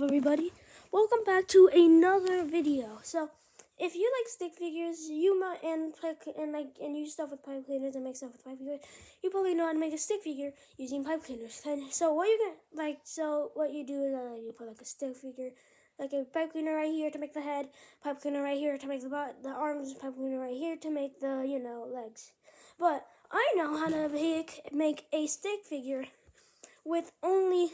everybody? Welcome back to another video. So, if you like stick figures, you might and use stuff with pipe cleaners and make stuff with pipe cleaners, you probably know how to make a stick figure using pipe cleaners. And so what you do is you put like a stick figure, like a pipe cleaner right here to make the head, pipe cleaner right here to make the arms, pipe cleaner right here to make the legs. But I know how to make a stick figure with only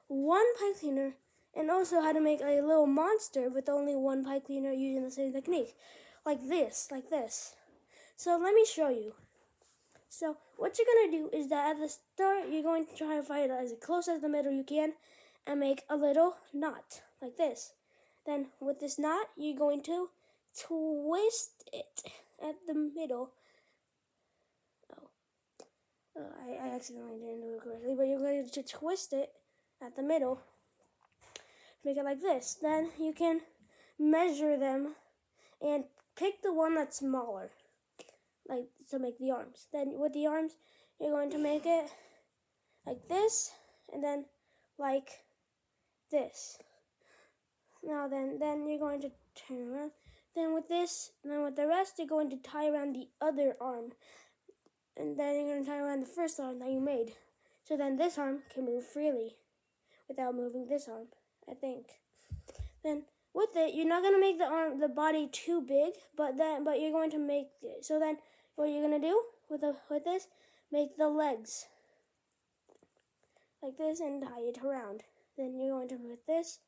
one pipe cleaner, and also how to make a little monster with only one pipe cleaner using the same technique, like this. So let me show you. So what you're gonna do is that at the start you're going to try to find it as close as the middle you can and make a little knot like this. Then with this knot you're going to twist it at the middle. I accidentally didn't do it correctly, but you're going to twist it at the middle, make it like this. Then you can measure them and pick the one that's smaller, like to make the arms. Then with the arms, you're going to make it like this, and then like this. Now then you're going to turn around. Then with the rest, you're going to tie around the other arm, and then you're going to tie around the first arm that you made. So then this arm can move freely without moving this arm, I think. Then with it, you're not gonna make the body too big, but you're going to make it. So then what you're gonna do with this, make the legs like this and tie it around. Then you're going to put this,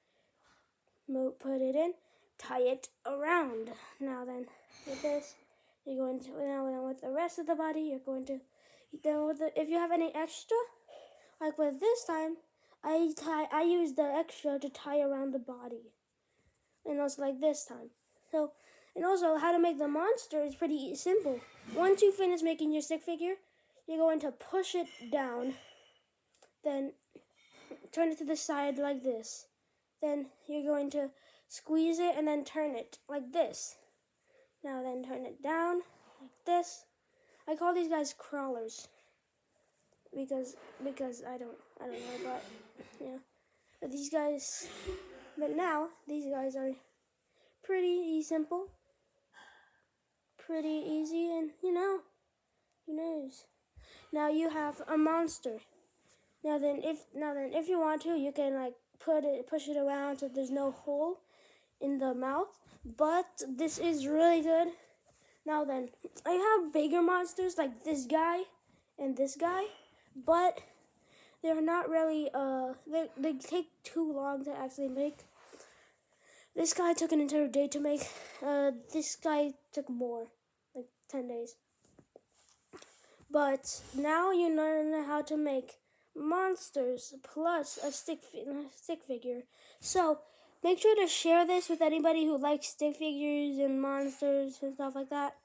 put it in, tie it around. Now then with this, you're going to with the rest of the body, you're going to if you have any extra, like with this time, I use the extra to tie around the body, and also like this time. So, and also how to make the monster is pretty simple. Once you finish making your stick figure, you're going to push it down, then turn it to the side like this. Then you're going to squeeze it and then turn it like this. Now then turn it down like this. I call these guys crawlers because I don't know, but yeah. But these guys are pretty simple, pretty easy, and who knows. Now you have a monster. Now then if you want to, you can like push it around so there's no hole in the mouth. But this is really good. Now then, I have bigger monsters like this guy and this guy, but they're not really they take too long to actually make. This guy took an entire day to make. This guy took more, like 10 days. But now you learn how to make monsters plus a stick figure. So make sure to share this with anybody who likes stick figures and monsters and stuff like that.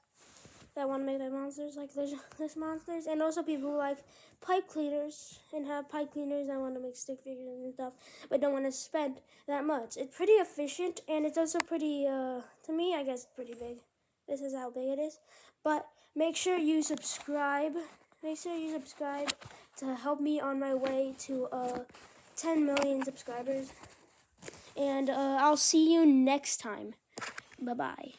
That want to make their monsters like this monsters, and also people who like pipe cleaners and have pipe cleaners that want to make stick figures and stuff, but don't want to spend that much. It's pretty efficient, and it's also pretty, to me, I guess, pretty big. This is how big it is. But make sure you subscribe. Make sure you subscribe to help me on my way to 10 million subscribers. And I'll see you next time. Bye-bye.